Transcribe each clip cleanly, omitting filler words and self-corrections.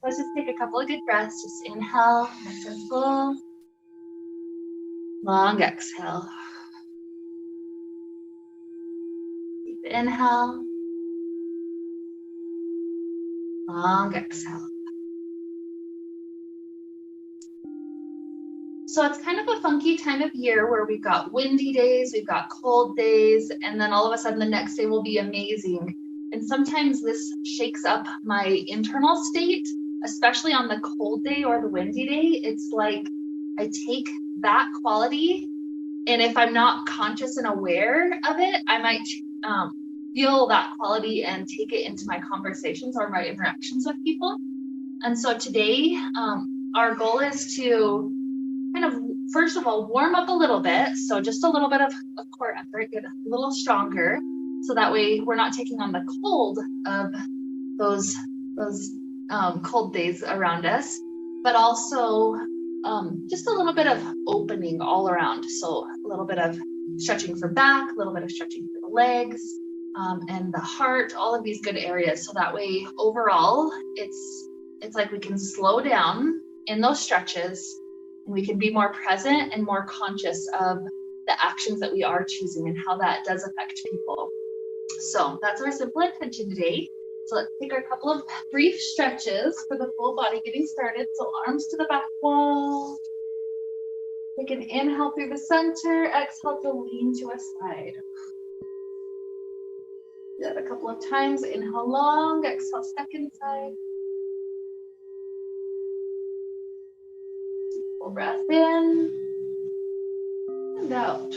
let's just take a couple of good breaths. Just inhale, nice and full. Long exhale. Deep inhale. Long exhale. So it's kind of a funky time of year where we've got windy days, we've got cold days, and then all of a sudden the next day will be amazing. And sometimes this shakes up my internal state, especially on the cold day or the windy day. It's like I take that quality, and if I'm not conscious and aware of it, I might feel that quality and take it into my conversations or my interactions with people. And so today, our goal is to kind of, first of all, warm up a little bit. So just a little bit of core effort, get a little stronger. So that way we're not taking on the cold of those cold days around us, but also just a little bit of opening all around. So a little bit of stretching for back, a little bit of stretching for the legs, and the heart, all of these good areas. So that way overall, it's like we can slow down in those stretches, and we can be more present and more conscious of the actions that we are choosing and how that does affect people. So that's our simple intention today. So let's take our couple of brief stretches for the full body getting started. So arms to the back wall. Take an inhale through the center, exhale to lean to a side. Do that a couple of times. Inhale long, exhale second side. Full breath in and out.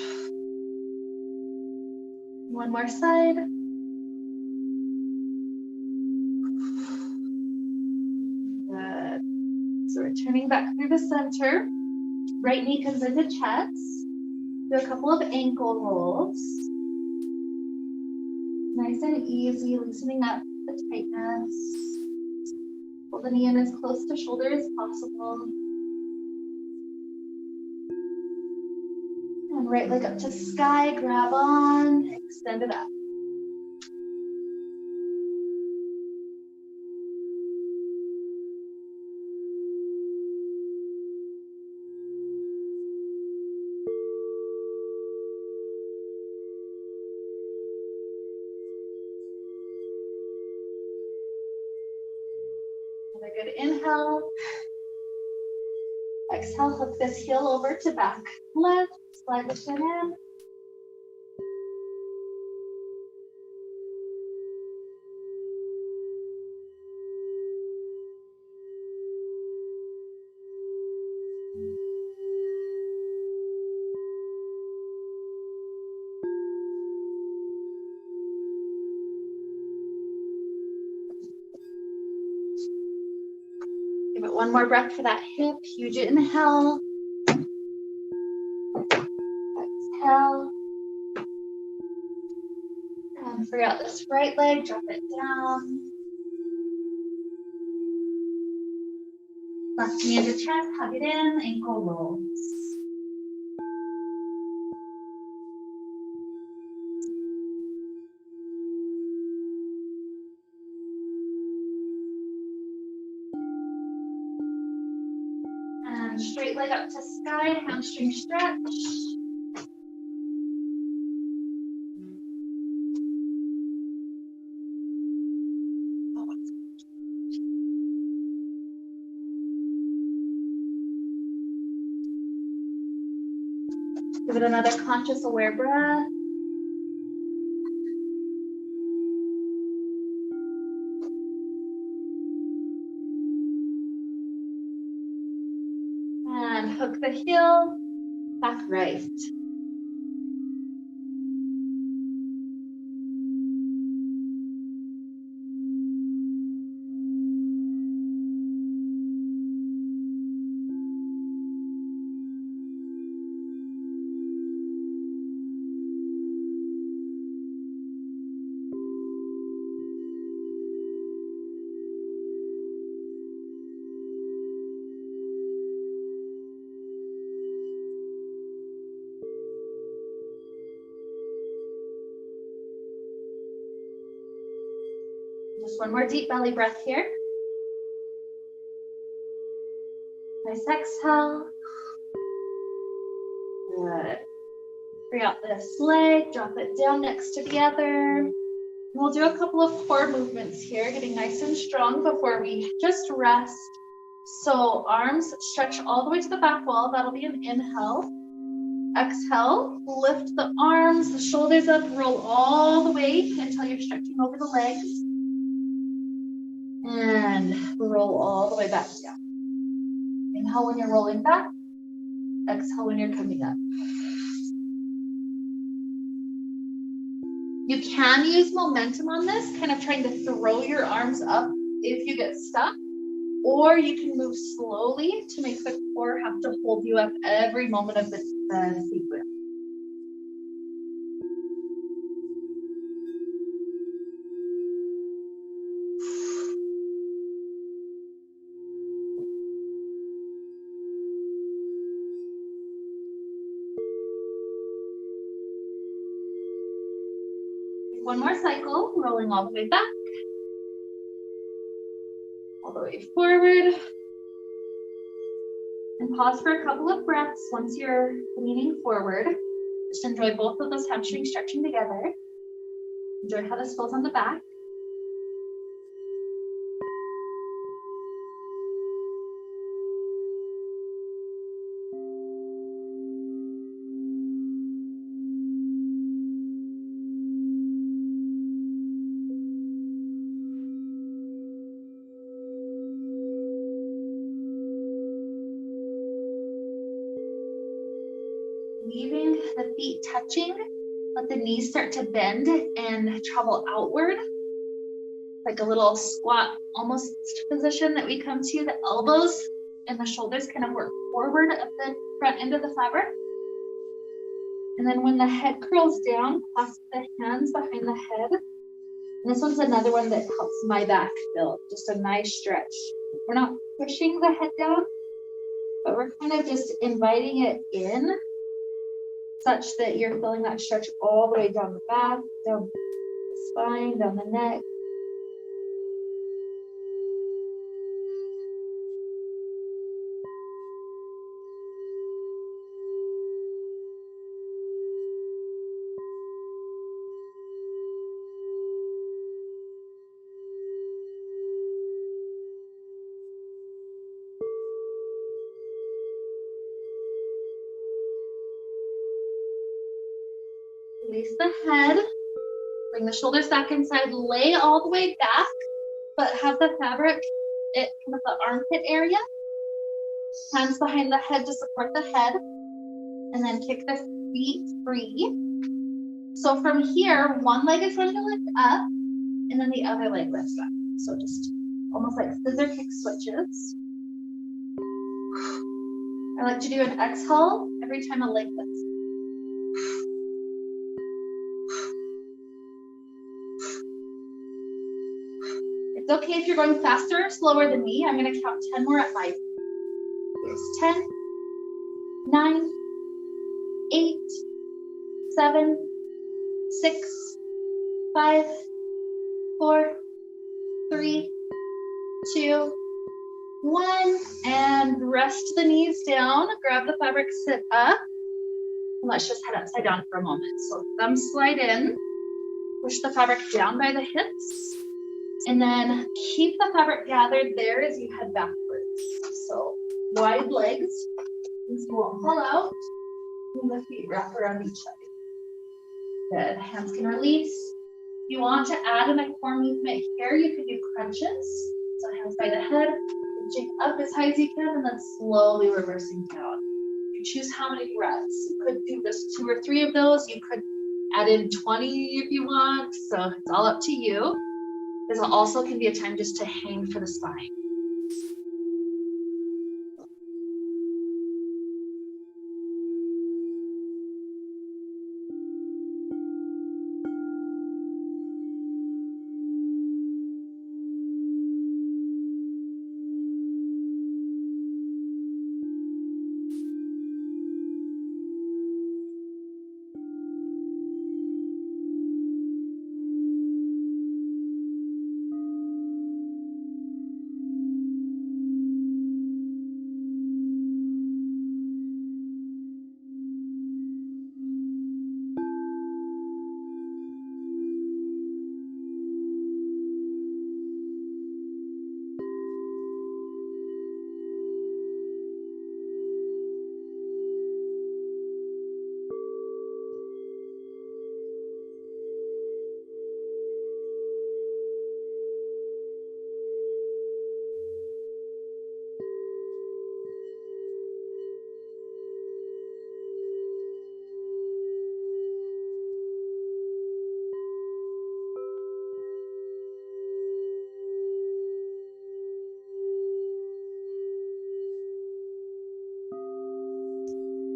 One more side. Good. So returning back through the center. Right knee comes into chest. Do a couple of ankle rolls. Nice and easy, loosening up the tightness. Pull the knee in as close to shoulder as possible. And right leg up to sky, grab on, extend it up. Another good inhale. Exhale, hook this heel over to back left, slide the chin in. Give it one more breath for that hip. Huge inhale. Exhale. And free out this right leg, drop it down. Left knee into chest, hug it in, ankle rolls. And straight leg up to sky, hamstring stretch. Give it another conscious, aware breath. And hook the heel, back right. Just one more deep belly breath here. Nice exhale. Good. Bring out this leg, drop it down next to the other. We'll do a couple of core movements here, getting nice and strong before we just rest. So arms stretch all the way to the back wall. That'll be an inhale. Exhale, lift the arms, the shoulders up, roll all the way until you're stretching over the legs. And roll all the way back down. Inhale when you're rolling back. Exhale when you're coming up. You can use momentum on this, kind of trying to throw your arms up if you get stuck, or you can move slowly to make the core have to hold you up every moment of the sequence. One more cycle, rolling all the way back, all the way forward. And pause for a couple of breaths once you're leaning forward. Just enjoy both of those hamstrings stretching together. Enjoy how this feels on the back. Leaving the feet touching, let the knees start to bend and travel outward. Like a little squat almost position that we come to. The elbows and the shoulders kind of work forward at the front end of the fabric. And then when the head curls down, clasp the hands behind the head. And this one's another one that helps my back build, just a nice stretch. We're not pushing the head down, but we're kind of just inviting it in such that you're feeling that stretch all the way down the back, down the spine, down the neck. Release the head, bring the shoulders back inside, lay all the way back, but have the fabric at kind of the armpit area. Hands behind the head to support the head, and then kick the feet free. So from here, one leg is going to lift up, and then the other leg lifts up. So just almost like scissor kick switches. I like to do an exhale every time a leg lifts. It's okay if you're going faster or slower than me. I'm going to count 10 more at 5. Here's 10, 9, 8, 7, 6, 5, 4, 3, 2, 1. And rest the knees down. Grab the fabric, sit up. And let's just head upside down for a moment. So thumbs slide in. Push the fabric down by the hips. And then keep the fabric gathered there as you head backwards. So wide legs, these won't fall out, and the feet wrap around each other. Good, hands can release. If you want to add in a core movement here, you can do crunches. So hands by the head, reaching up as high as you can, and then slowly reversing down. You choose how many breaths. You could do just 2 or 3 of those. You could add in 20 if you want, so it's all up to you. This also can be a time just to hang for the spine.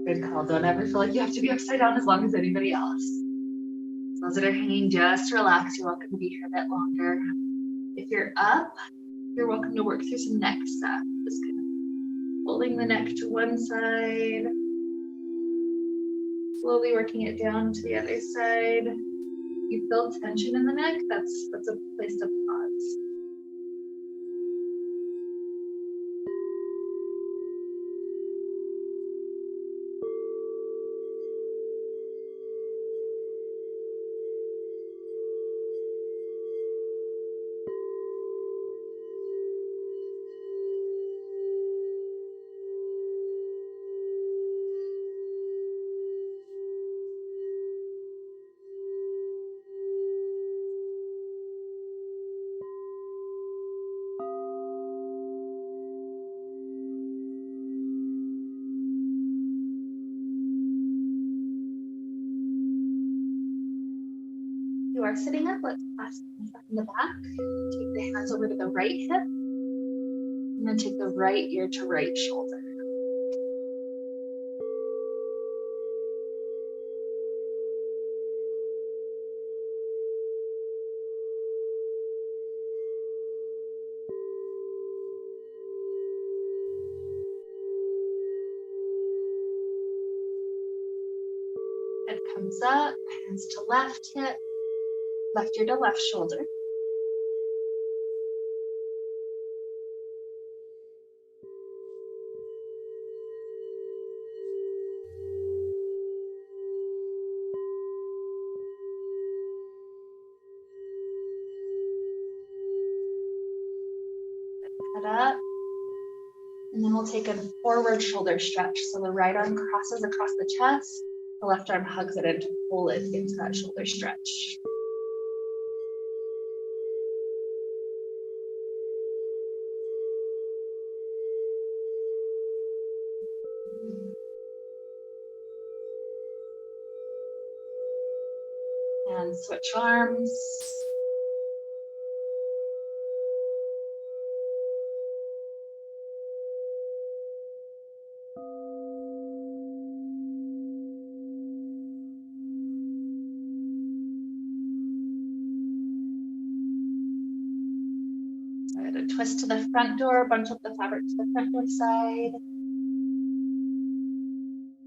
Good call. Don't ever feel like you have to be upside down as long as anybody else. Those that are hanging, just relax. You're welcome to be here a bit longer. If you're up, you're welcome to work through some neck stuff. Just kind of pulling the neck to one side, slowly working it down to the other side. You feel tension in the neck, that's a place to pause. You are sitting up, let's clasp in the back. Take the hands over to the right hip, and then take the right ear to right shoulder. Head comes up, hands to left hip, left ear to left shoulder. Head up. And then we'll take a forward shoulder stretch. So the right arm crosses across the chest, the left arm hugs it in to pull it into that shoulder stretch. And switch arms. A twist to the front door, bunch up the fabric to the front door side.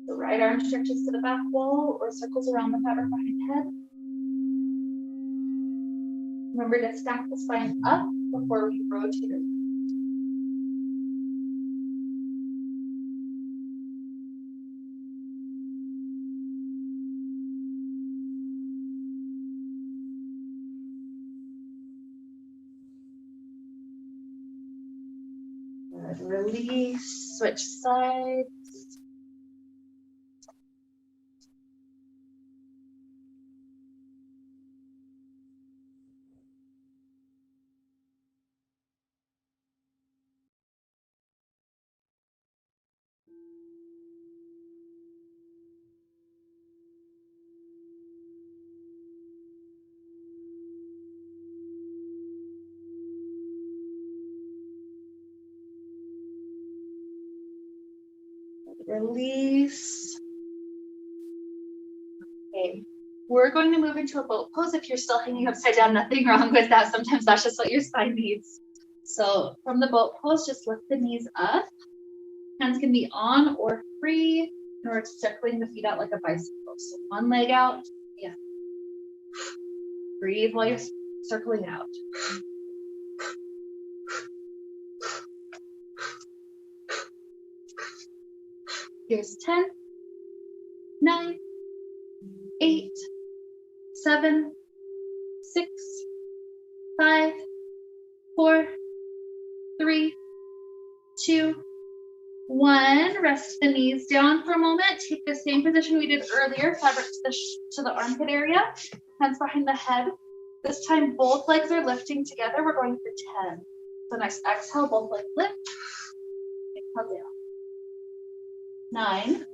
The right arm stretches to the back wall or circles around the fabric behind head. Remember to stack the spine up before we rotate it. Good. Release, switch sides. Release. Okay, we're going to move into a boat pose. If you're still hanging upside down, nothing wrong with that. Sometimes that's just what your spine needs. So from the boat pose, just lift the knees up. Hands can be on or free, and we're circling the feet out like a bicycle. So one leg out, yeah. Breathe while you're circling out. Here's 10, 9, 8, 7, 6, 5, 4, 3, 2, 1. Rest the knees down for a moment. Take the same position we did earlier, fabric to the armpit area, hands behind the head. This time both legs are lifting together. We're going for 10. So next exhale, both legs lift. Inhale down. 9,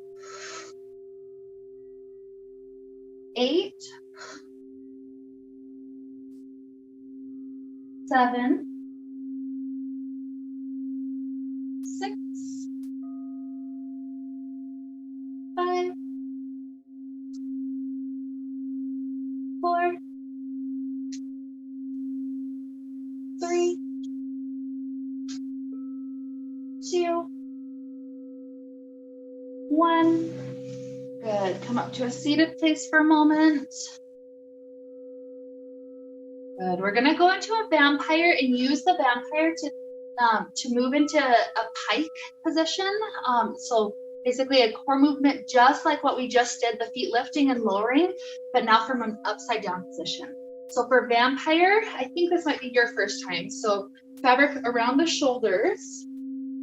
8, 7, 6, 1. Good. Come up to a seated place for a moment. Good. We're going to go into a vampire and use the vampire to move into a pike position. So basically a core movement, just like what we just did, the feet lifting and lowering, but now from an upside down position. So for vampire, I think this might be your first time. So fabric around the shoulders,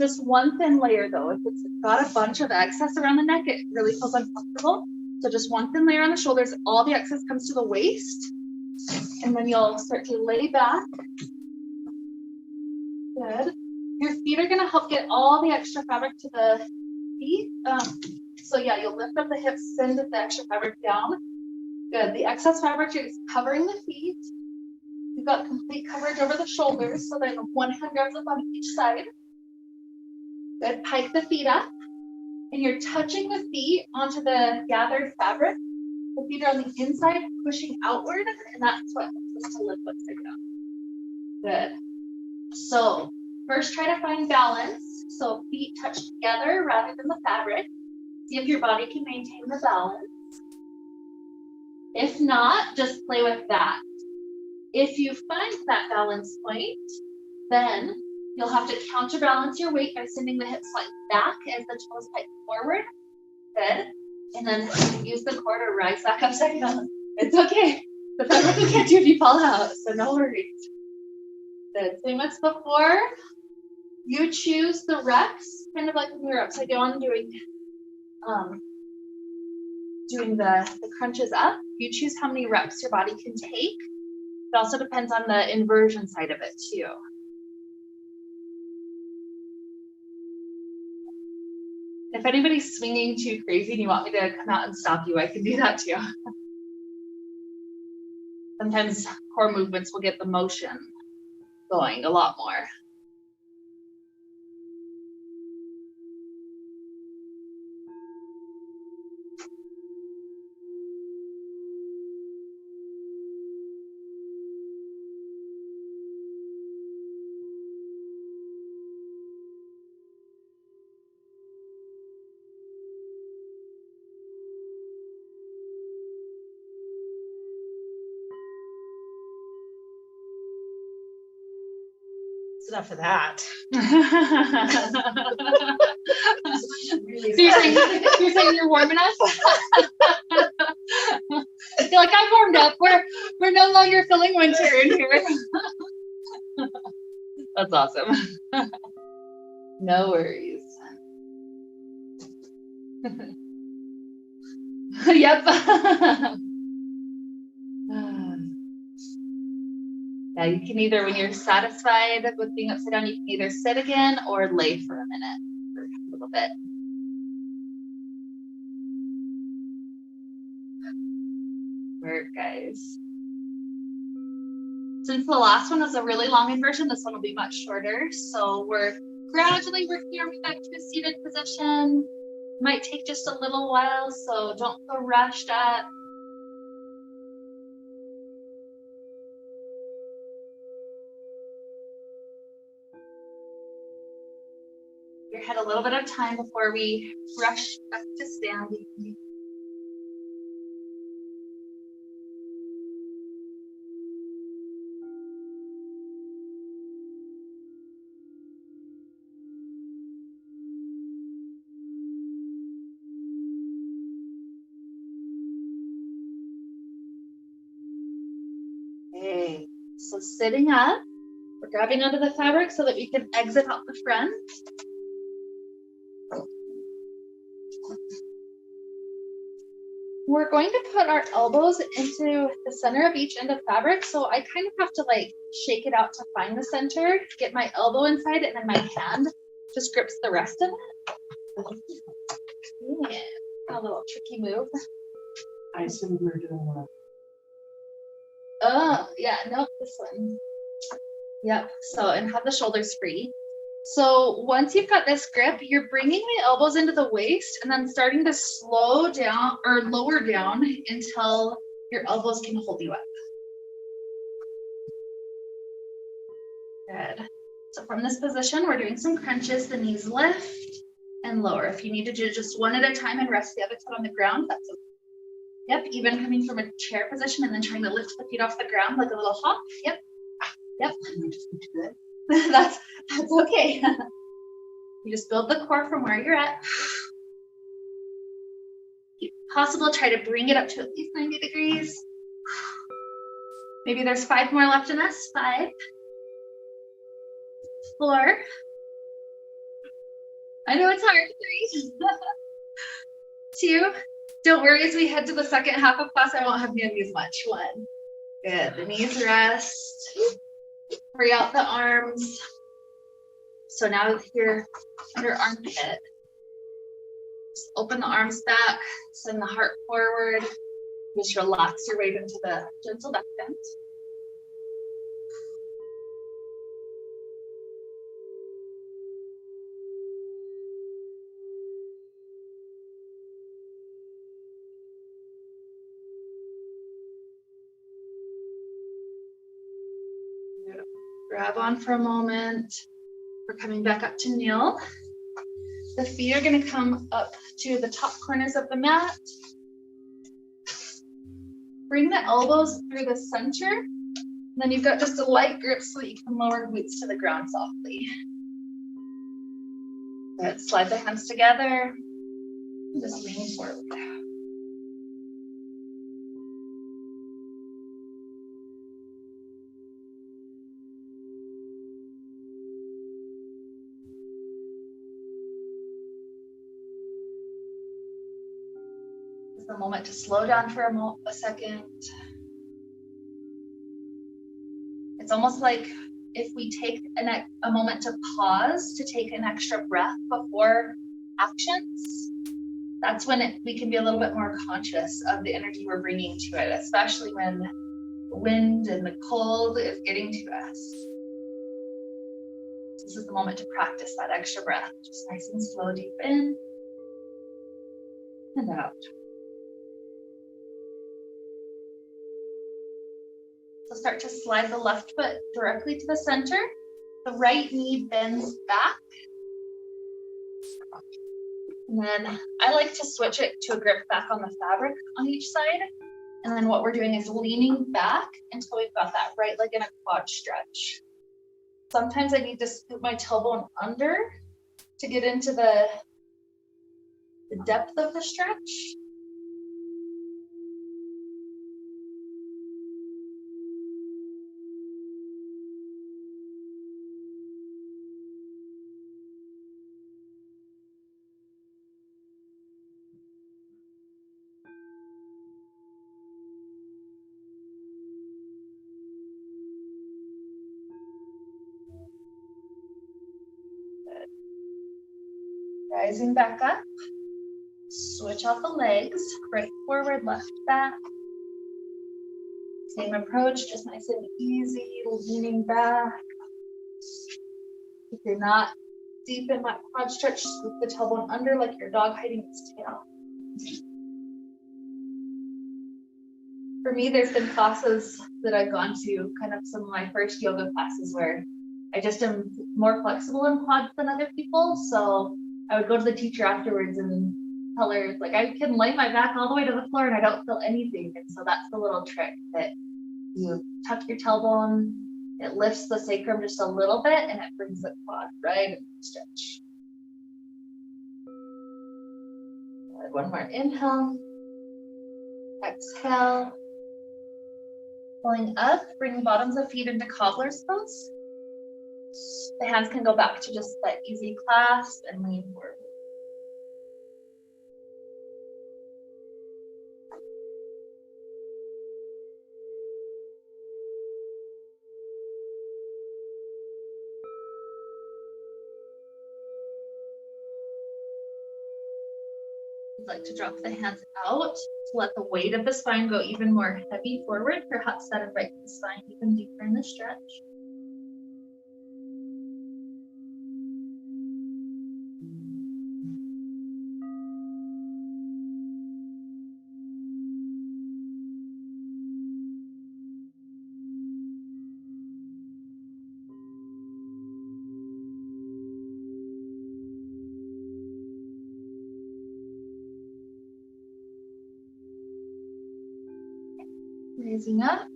just one thin layer though. If it's got a bunch of excess around the neck, it really feels uncomfortable. So just one thin layer on the shoulders, all the excess comes to the waist. And then you'll start to lay back. Good. Your feet are going to help get all the extra fabric to the feet. So yeah, you'll lift up the hips, send the extra fabric down. Good. The excess fabric is covering the feet. You've got complete coverage over the shoulders, so then one hand grabs up on each side. Good. Pike the feet up, and you're touching the feet onto the gathered fabric. The feet are on the inside, pushing outward, and that's what helps us to lift upside down. Good. So first, try to find balance. So feet touch together rather than the fabric. See if your body can maintain the balance. If not, just play with that. If you find that balance point, then you'll have to counterbalance your weight by sending the hips slightly back as the toes pike forward. Good. And then use the core to rise back upside down. It's okay. The fabric will catch you if you fall out, so no worries. Good. Same as before. You choose the reps, kind of like when we were upside down doing the crunches up. You choose how many reps your body can take. It also depends on the inversion side of it too. If anybody's swinging too crazy and you want me to come out and stop you, I can do that too. Sometimes core movements will get the motion going a lot more. Enough for that. So you're saying you're warm enough? I feel like I'm warmed up. We're no longer feeling winter in here. That's awesome. No worries. Yep. Yeah, you can either, when you're satisfied with being upside down, you can either sit again or lay for a minute, for a little bit. Work, guys. Since the last one was a really long inversion, this one will be much shorter. So we're gradually working our way back to a seated position. Might take just a little while, so don't feel rushed up. Your head a little bit of time before we rush back to standing. Okay, so sitting up, we're grabbing onto the fabric so that we can exit out the front. We're going to put our elbows into the center of each end of fabric. So I kind of have to like shake it out to find the center, get my elbow inside, and then my hand just grips the rest of it. Yeah, a little tricky move. I assume we're doing one. Oh, yeah, no, this one. Yep, so, and have the shoulders free. So once you've got this grip, you're bringing the elbows into the waist and then starting to slow down or lower down until your elbows can hold you up. Good. So from this position, we're doing some crunches. The knees lift, and lower. If you need to do just one at a time and rest the other foot on the ground, that's okay. Yep, even coming from a chair position and then trying to lift the feet off the ground like a little hop. Yep, yep. That's okay. You just build the core from where you're at. If possible, try to bring it up to at least 90 degrees. Maybe there's 5 more left in us. 5, 4. I know it's hard. 3, 2. Don't worry, as we head to the second half of class, I won't have you use much. 1. Good. The knees rest. Free out the arms. So now here under armpit. Just open the arms back, send the heart forward. Just relax your weight into the gentle back bend. Grab on for a moment. We're coming back up to kneel. The feet are going to come up to the top corners of the mat. Bring the elbows through the center. And then you've got just a light grip so that you can lower glutes to the ground softly. Good. Slide the hands together. Just lean forward. A moment to slow down for a second. It's almost like if we take a moment to pause, to take an extra breath before actions, that's when we can be a little bit more conscious of the energy we're bringing to it, especially when the wind and the cold is getting to us. This is the moment to practice that extra breath. Just nice and slow, deep in and out. So start to slide the left foot directly to the center. The right knee bends back. And then I like to switch it to a grip back on the fabric on each side. And then what we're doing is leaning back until we've got that right leg in a quad stretch. Sometimes I need to scoop my tailbone under to get into the depth of the stretch. Rising back up, switch out the legs, right forward, left back. Same approach, just nice and easy, leaning back. If you're not deep in that quad stretch, scoop the tailbone under like your dog hiding its tail. For me, there's been classes that I've gone to, kind of some of my first yoga classes where I just am more flexible in quads than other people. So I would go to the teacher afterwards and tell her, like, I can lay my back all the way to the floor and I don't feel anything. And so that's the little trick, that you tuck your tailbone, it lifts the sacrum just a little bit and it brings the quad right into the stretch. Good. One more inhale, exhale. Pulling up, bring the bottoms of feet into cobbler's pose. The hands can go back to just that easy clasp and lean forward. I'd like to drop the hands out to let the weight of the spine go even more heavy forward, perhaps that of right the spine even deeper in the stretch. Raising up.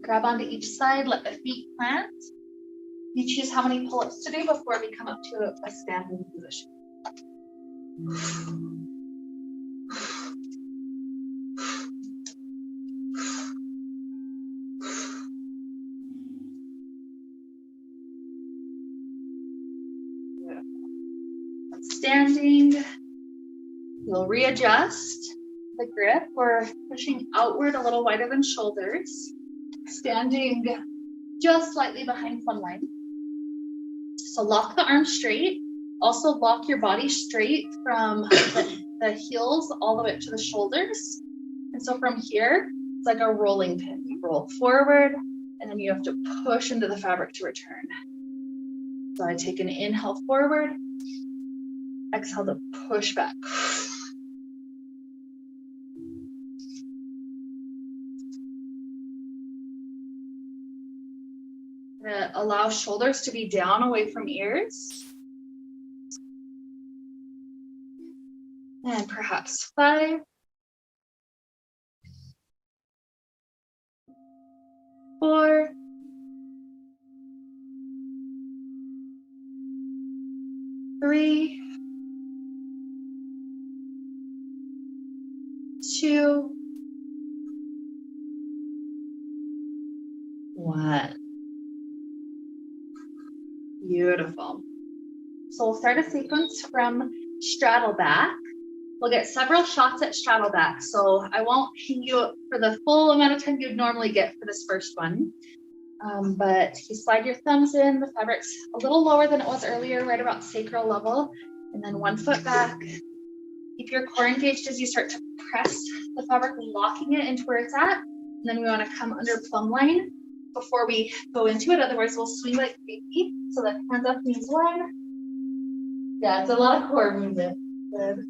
Grab onto each side, let the feet plant. You choose how many pull-ups to do before we come up to a standing position. Standing, you'll readjust the grip. We're pushing outward a little wider than shoulders. Standing just slightly behind plumb line. So lock the arms straight. Also lock your body straight from the heels all the way up to the shoulders. And so from here, it's like a rolling pin. You roll forward, and then you have to push into the fabric to return. So I take an inhale forward, exhale to push back. Allow shoulders to be down away from ears. And perhaps 5, 4, 3, 2, 1. Beautiful. So we'll start a sequence from straddle back. We'll get several shots at straddle back. So I won't hang you up for the full amount of time you'd normally get for this first one. But you slide your thumbs in, the fabric's a little lower than it was earlier, right about sacral level. And then 1 foot back. Keep your core engaged as you start to press the fabric, locking it into where it's at. And then we want to come under plumb line before we go into it. Otherwise, we'll swing like crazy. So that hands up, knees wide. Yeah, it's a lot of core movement. Good.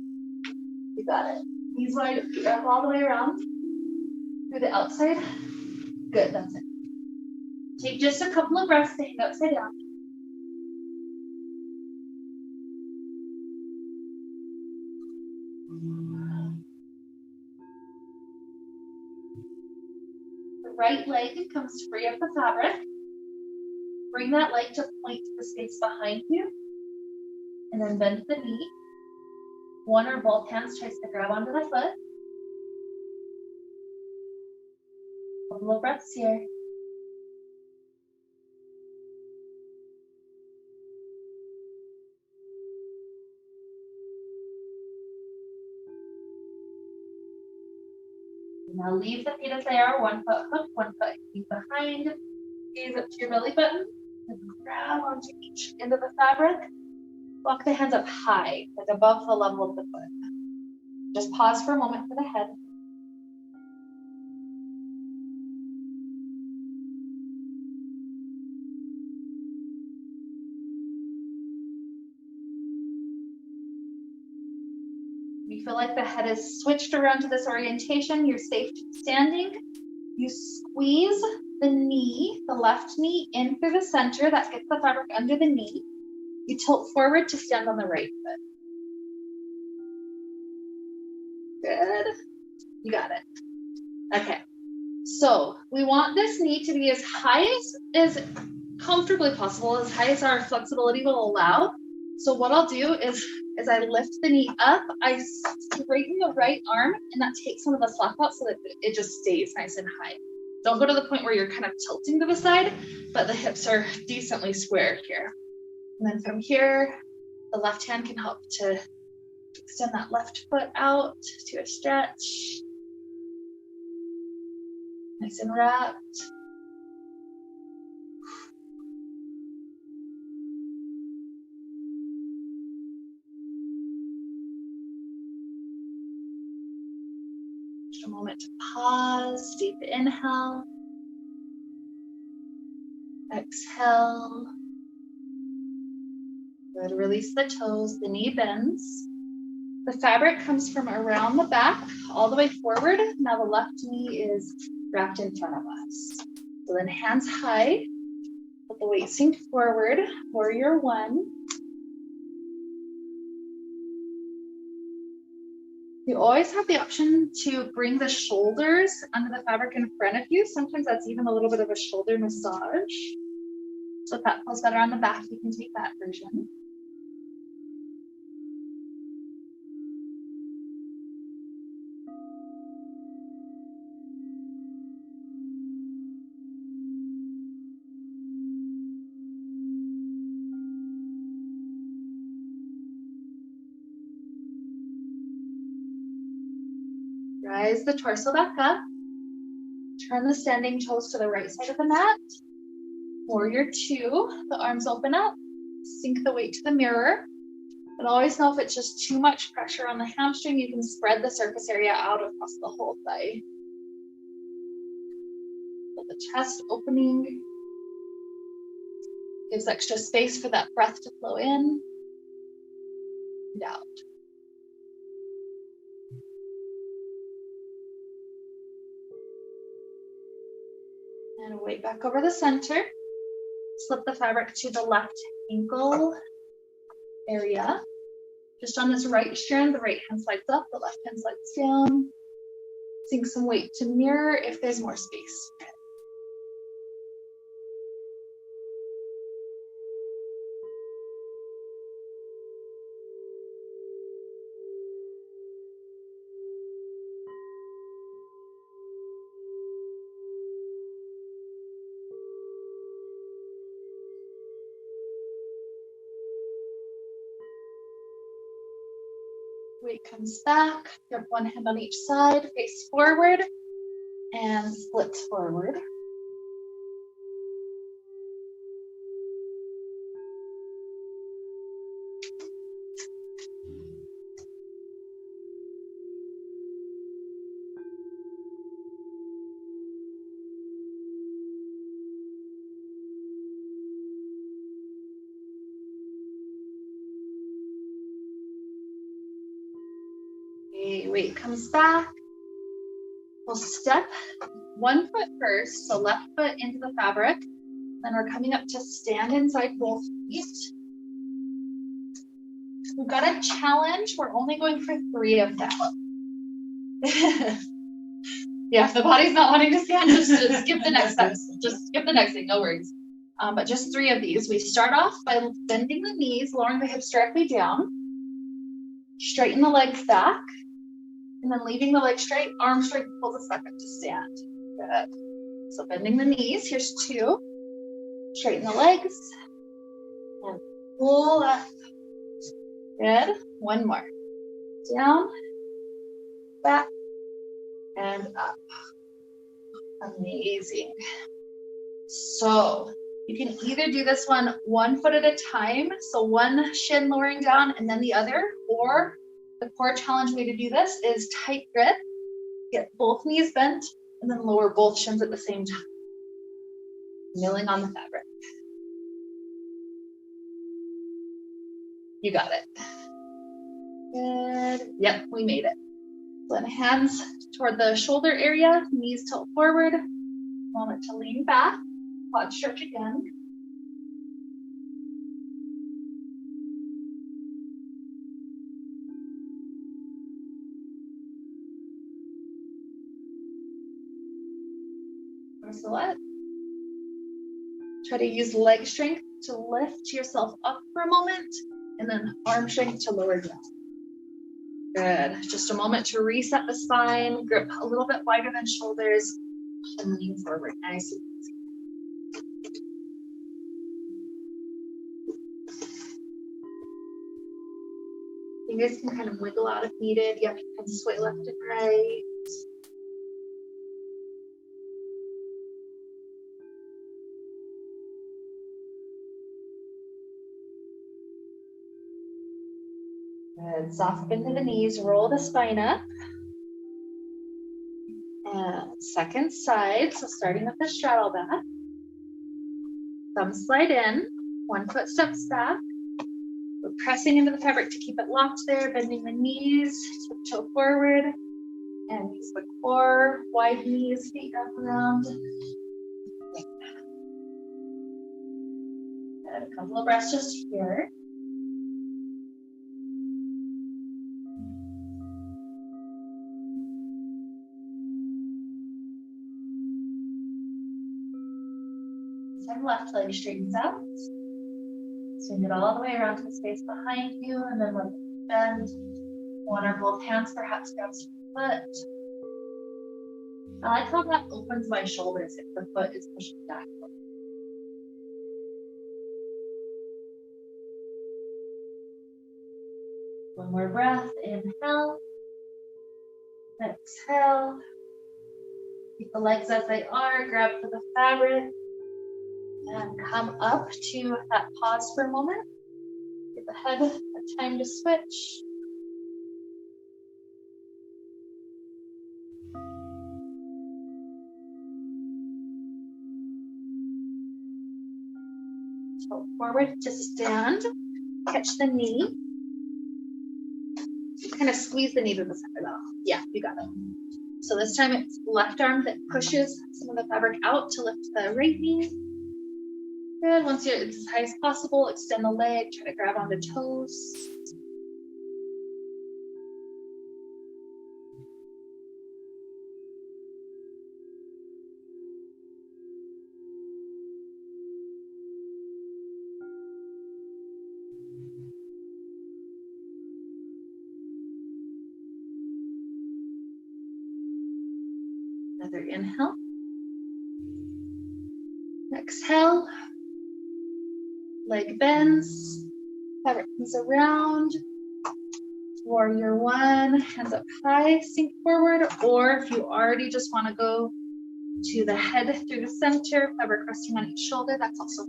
You got it. Knees wide, feet up all the way around. Through the outside. Good, that's it. Take just a couple of breaths to hang upside down. The right leg comes free of the fabric. Bring that leg to point to the space behind you. And then bend the knee. One or both hands tries to grab onto the foot. Couple of breaths here. Now leave the feet as they are, 1 foot hook, 1 foot knee behind. Gaze up to your belly button and grab onto each end of the fabric. Walk the hands up high, like above the level of the foot. Just pause for a moment for the head. You feel like the head is switched around to this orientation. You're safe standing. You squeeze the knee, the left knee, in through the center. That gets the fabric under the knee. You tilt forward to stand on the right foot. Good. You got it. Okay. So we want this knee to be as high as comfortably possible, as high as our flexibility will allow. So what I'll do is, as I lift the knee up, I straighten the right arm, and that takes some of the slack out so that it just stays nice and high. Don't go to the point where you're kind of tilting to the side, but the hips are decently square here. And then from here, the left hand can help to extend that left foot out to a stretch. Nice and wrapped. Just a moment to pause, deep inhale. Exhale. Good, release the toes, the knee bends. The fabric comes from around the back all the way forward. Now the left knee is wrapped in front of us. So then hands high, let the weight sink forward, warrior 1. You always have the option to bring the shoulders under the fabric in front of you. Sometimes that's even a little bit of a shoulder massage. So if that feels better on the back, you can take that version. Rise the torso back up. Turn the standing toes to the right side of the mat. Warrior two, the arms open up. Sink the weight to the mirror. And always know if it's just too much pressure on the hamstring, you can spread the surface area out across the whole thigh. Feel the chest opening. Gives extra space for that breath to flow in and out. And weight back over the center. Slip the fabric to the left ankle area. Just on this right strand, the right hand slides up, the left hand slides down. Sink some weight to mirror if there's more space. Weight comes back, grab one hand on each side, face forward, and split forward. Weight comes back. We'll step 1 foot first, so left foot into the fabric. Then we're coming up to stand inside both feet. We've got a challenge. We're only going for 3 of them. Yeah, if the body's not wanting to stand, just skip the next step. Just skip the next thing, no worries. But just 3 of these. We start off by bending the knees, lowering the hips directly down. Straighten the legs back. And then leaving the leg straight, arm straight, pull the back up to stand. Good. So bending the knees, here's 2. Straighten the legs. And pull up. Good. 1 more. Down, back, and up. Amazing. So you can either do this one 1 foot at a time, so one shin lowering down and then the other, or the core challenge way to do this is tight grip, get both knees bent, and then lower both shins at the same time. Milling on the fabric. You got it. Good. Yep, we made it. Blend hands toward the shoulder area, knees tilt forward. Moment to lean back, quad stretch again. Silhouette. Try to use leg strength to lift yourself up for a moment, and then arm strength to lower down. Good. Just a moment to reset the spine, grip a little bit wider than shoulders, and lean forward. Nice and easy. Fingers can kind of wiggle out if needed. Yep, you can sway left and right. Good. Soft bend to the knees, roll the spine up. And second side, so starting with the straddle back. Thumb slide in, 1 foot steps back. We're pressing into the fabric to keep it locked there, bending the knees, toe forward, and use the core, wide knees, feet wrap around. Good. A couple of breaths just here. This time left leg straightens out. Swing it all the way around to the space behind you and then let it bend. One or both hands perhaps grabs your foot. I like how that opens my shoulders if the foot is pushing back. One more breath, inhale. Exhale. Keep the legs as they are, grab for the fabric. And come up to that pause for a moment. Give the head a time to switch. So forward to stand, catch the knee. Kind of squeeze the knee to the center though. Yeah, you got it. So this time it's left arm that pushes some of the fabric out to lift the right knee. Good, once it's as high as possible, extend the leg, try to grab onto toes. Another inhale. Exhale. Leg bends. Fabric comes around. Warrior one, hands up high, sink forward. Or if you already just want to go to the head through the center, fabric resting on each shoulder, that's also.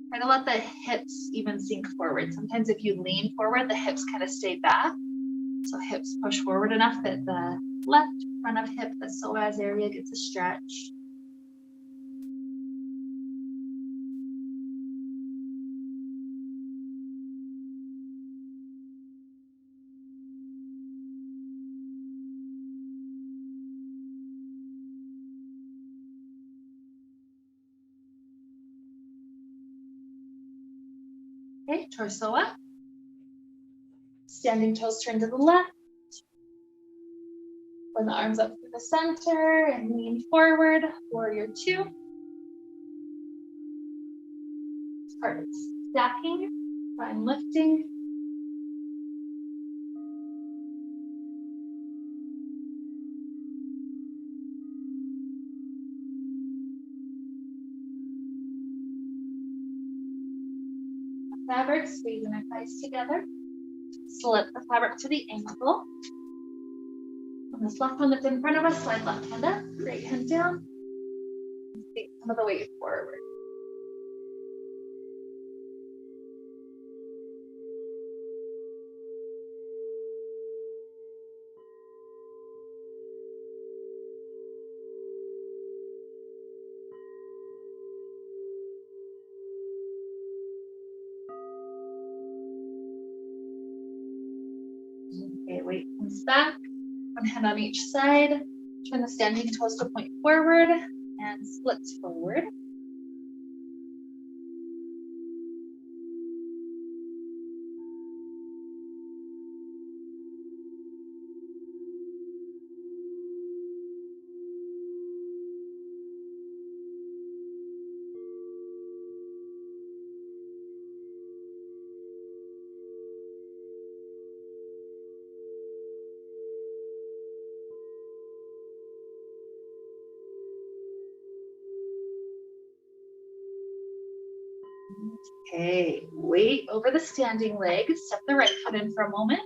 Try to let the hips even sink forward. Sometimes if you lean forward, the hips kind of stay back. So hips push forward enough that the left front of hip, the psoas area, gets a stretch. Okay, torso up. Standing toes turn to the left. Bring the arms up through the center and lean forward. Warrior two. Start stacking, find lifting. Fabric, squeezing our thighs together. Slip the fabric to the ankle. On this left one that's in front of us, slide left hand up, right hand down. Take some of the weight forward. Okay, weight comes back. One hand on each side. Turn the standing toes to point forward and splits forward. Okay, weight over the standing leg. Step the right foot in for a moment.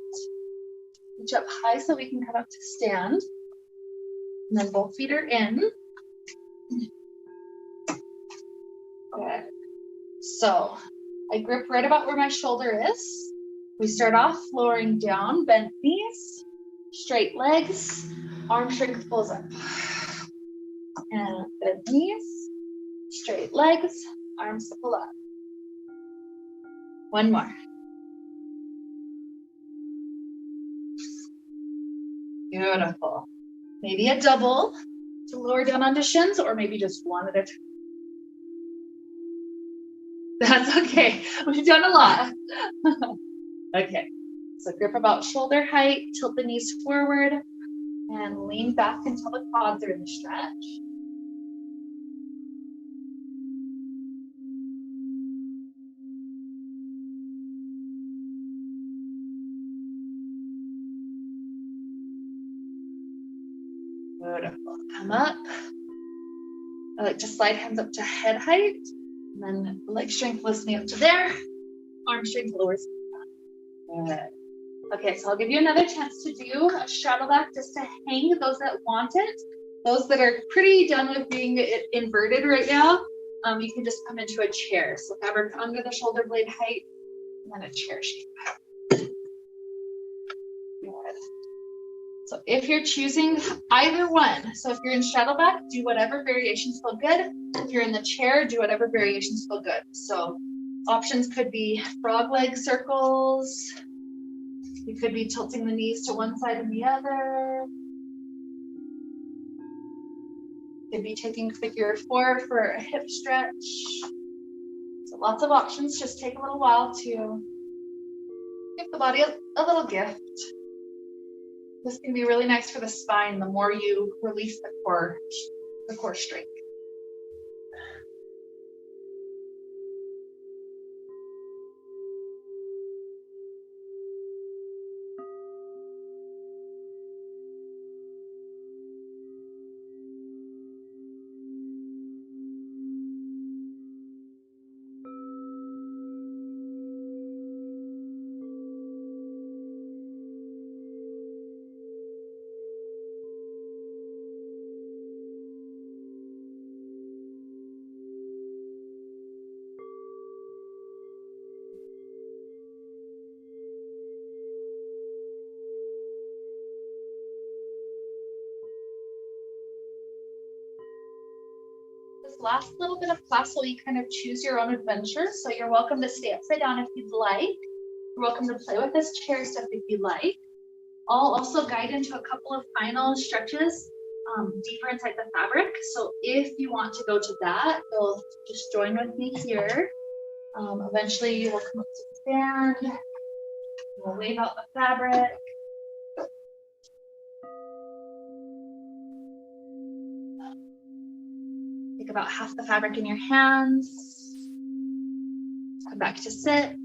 Reach up high so we can come up to stand. And then both feet are in. Good. So I grip right about where my shoulder is. We start off lowering down, bent knees, straight legs, arm strength pulls up. And bent knees, straight legs, arms pull up. One more. Beautiful. Maybe a double to lower down onto shins, or maybe just one at a time. That's okay. We've done a lot. Okay. So grip about shoulder height, tilt the knees forward, and lean back until the quads are in the stretch. Beautiful. Come up. I like to slide hands up to head height, and then leg strength lifts me up to there. Arm strength lowers. Good. Okay, so I'll give you another chance to do a straddle back just to hang those that want it. Those that are pretty done with being inverted right now, you can just come into a chair. So fabric under the shoulder blade height, and then a chair shape. Good. So if you're choosing either one, so if you're in straddle back, do whatever variations feel good. If you're in the chair, do whatever variations feel good. So options could be frog leg circles. You could be tilting the knees to one side and the other. Could be taking figure 4 for a hip stretch. So lots of options. Just take a little while to give the body a little gift. This can be really nice for the spine the more you release the core strength. This last little bit of class will you kind of choose your own adventure. So you're welcome to stay upside down if you'd like. You're welcome to play with this chair stuff if you'd like. I'll also guide into a couple of final stretches deeper inside the fabric. So if you want to go to that, you'll just join with me here. Eventually you will come up to stand. We'll wave out the fabric. Take about half the fabric in your hands. Come back to sit.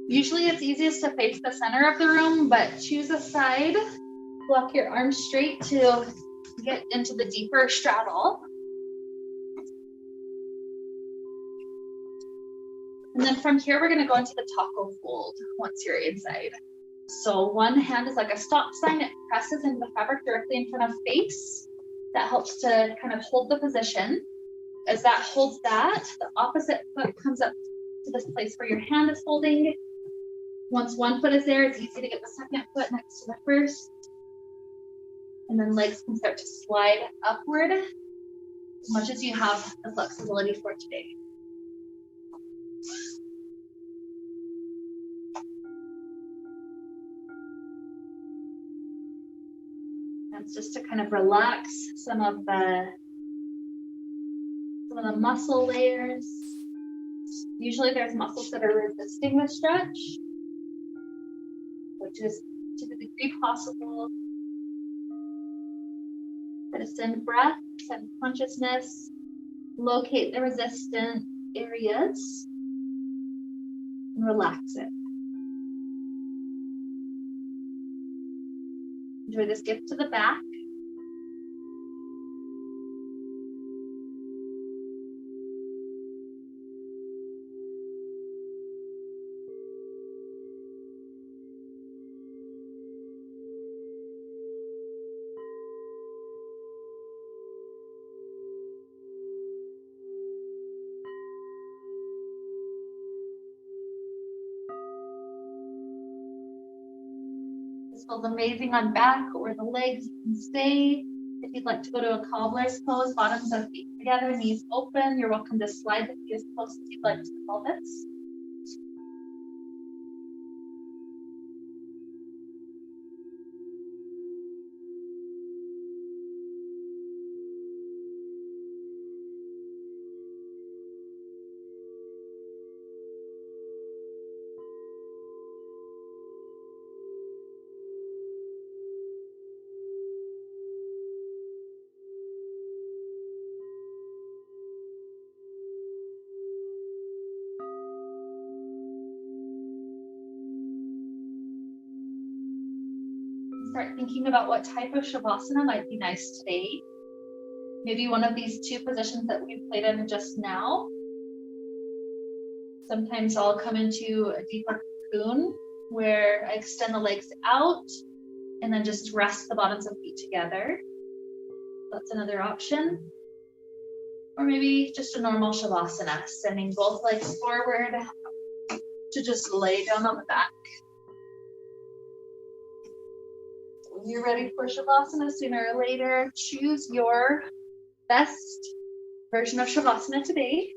Usually it's easiest to face the center of the room, but choose a side. Walk your arms straight to get into the deeper straddle. And then from here, we're gonna go into the taco fold once you're inside. So one hand is like a stop sign. It presses into the fabric directly in front of face. That helps to kind of hold the position. As that holds that, the opposite foot comes up to this place where your hand is holding. Once one foot is there, it's easy to get the second foot next to the first. And then legs can start to slide upward as much as you have the flexibility for today. That's just to kind of relax some of the muscle layers. Usually there's muscles that are resisting the stretch, which is to the degree possible. But send breath, send consciousness, locate the resistant areas, and relax it. Enjoy this gift to the back. This feels amazing on back or the legs. You can stay. If you'd like to go to a cobbler's pose, bottoms of feet together, knees open, you're welcome to slide the feet as close as you'd like to the pelvis. Start thinking about what type of Shavasana might be nice today. Maybe one of these two positions that we played in just now. Sometimes I'll come into a deeper cocoon where I extend the legs out and then just rest the bottoms of feet together. That's another option. Or maybe just a normal Shavasana, sending both legs forward to just lay down on the back. When you're ready for Shavasana sooner or later, choose your best version of Shavasana today.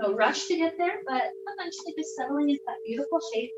No rush to get there, but eventually just settling into that beautiful shape.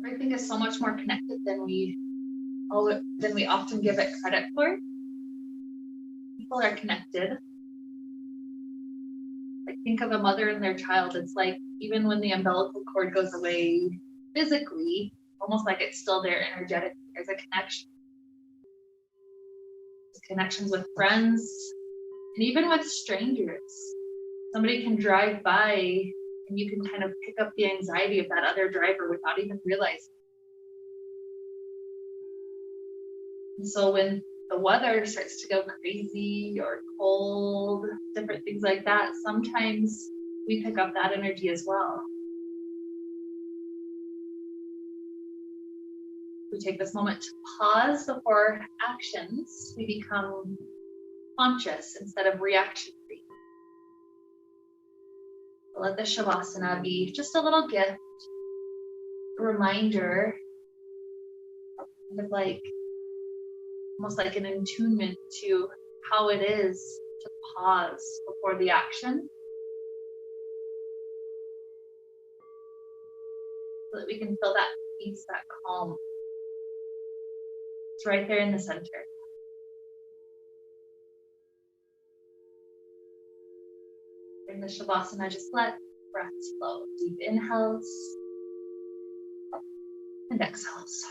Everything is so much more connected than we often give it credit for. People are connected. Like, think of a mother and their child. It's like even when the umbilical cord goes away physically, almost like it's still there energetically. There's a connection. There's connections with friends and even with strangers. Somebody can drive by and you can kind of pick up the anxiety of that other driver without even realizing. And so when the weather starts to go crazy or cold, different things like that, sometimes we pick up that energy as well. We take this moment to pause before actions. We become conscious instead of reactionary. Let the Shavasana be just a little gift, a reminder, kind of like almost like an attunement to how it is to pause before the action, so that we can feel that peace, that calm. It's right there in the center. In the Shavasana, just let breaths flow. Deep inhales and exhales.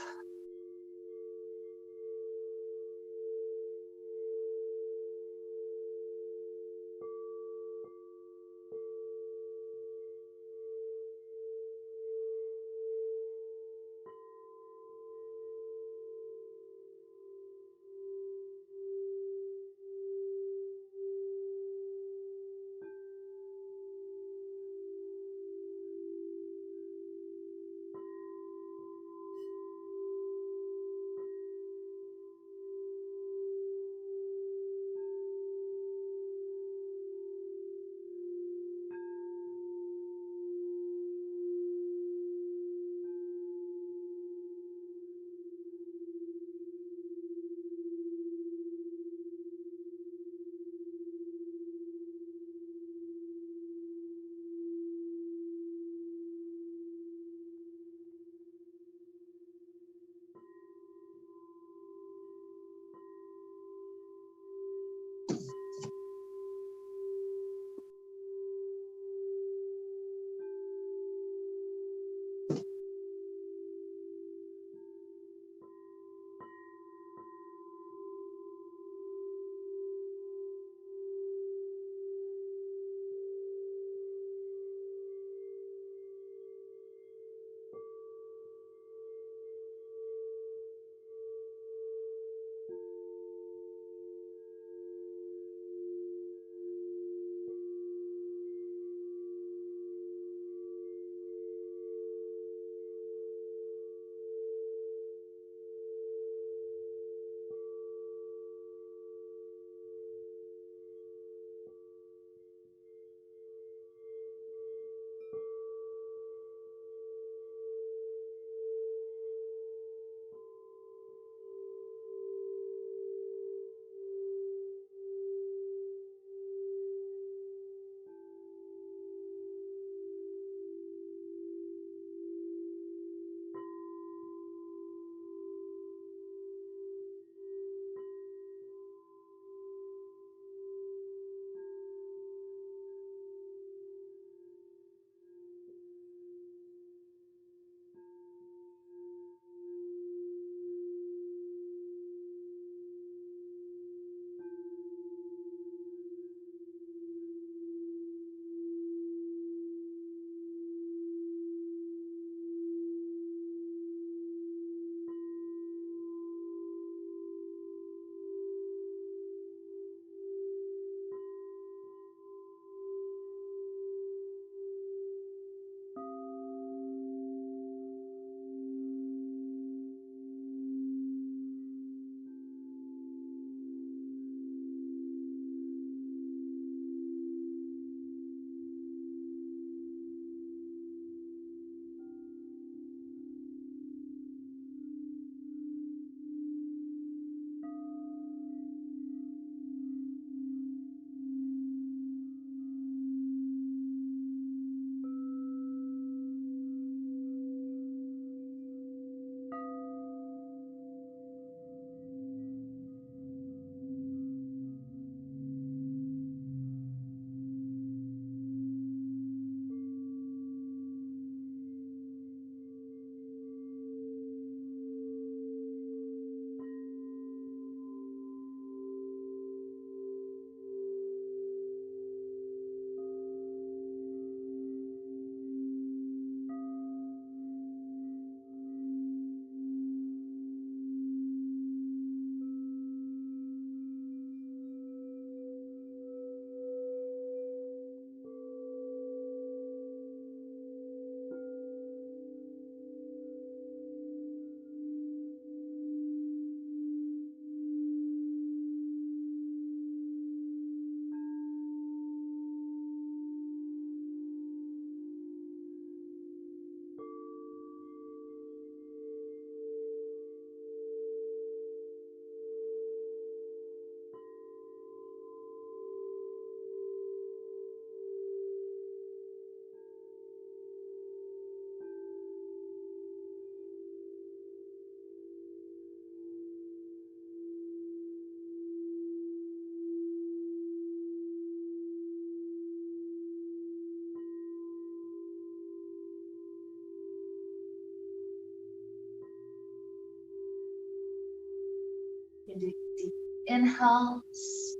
do deep inhales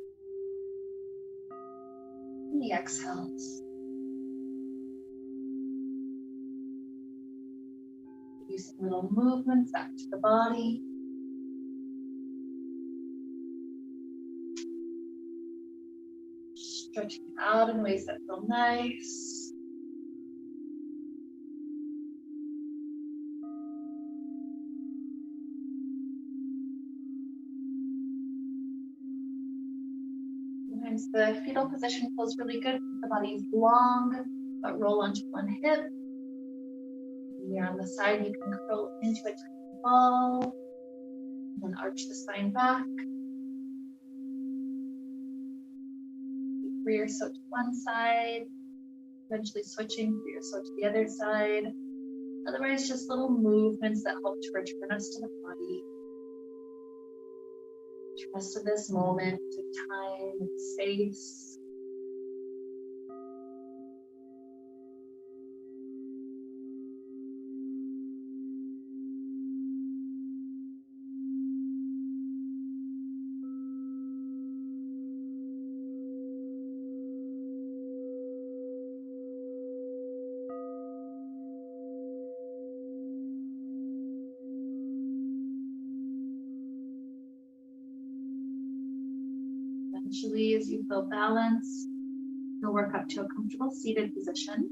and the exhales. Using little movements back to the body. Stretching out in ways that feel nice. Sometimes the fetal position feels really good. The body's long, but roll onto one hip. When you're on the side, you can curl into a tiny ball, and then arch the spine back. Free yourself to one side, eventually switching for yourself to the other side. Otherwise, just little movements that help to return us to the body. Trust to this moment of time and space. Eventually, as you feel balanced, you'll work up to a comfortable seated position.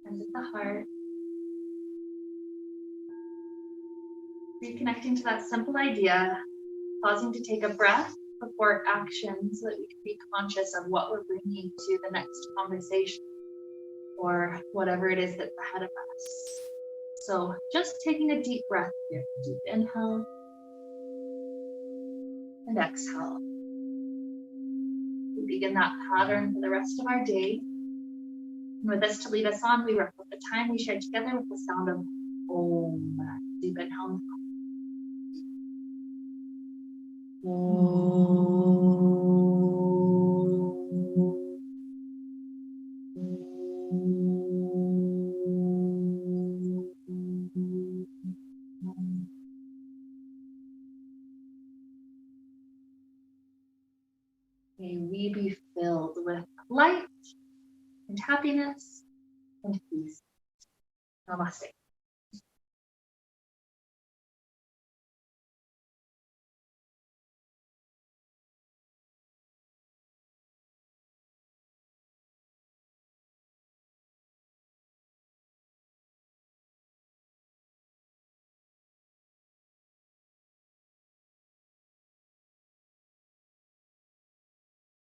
Hands at the heart. Reconnecting to that simple idea, pausing to take a breath before action so that we can be conscious of what we're bringing to the next conversation or whatever it is that's ahead of us. So just taking a deep breath here. Deep inhale and exhale. We begin that pattern for the rest of our day. And with this to lead us on, we wrap up the time we shared together with the sound of Om. Deep inhale. May we be filled with light and happiness and peace. Namaste.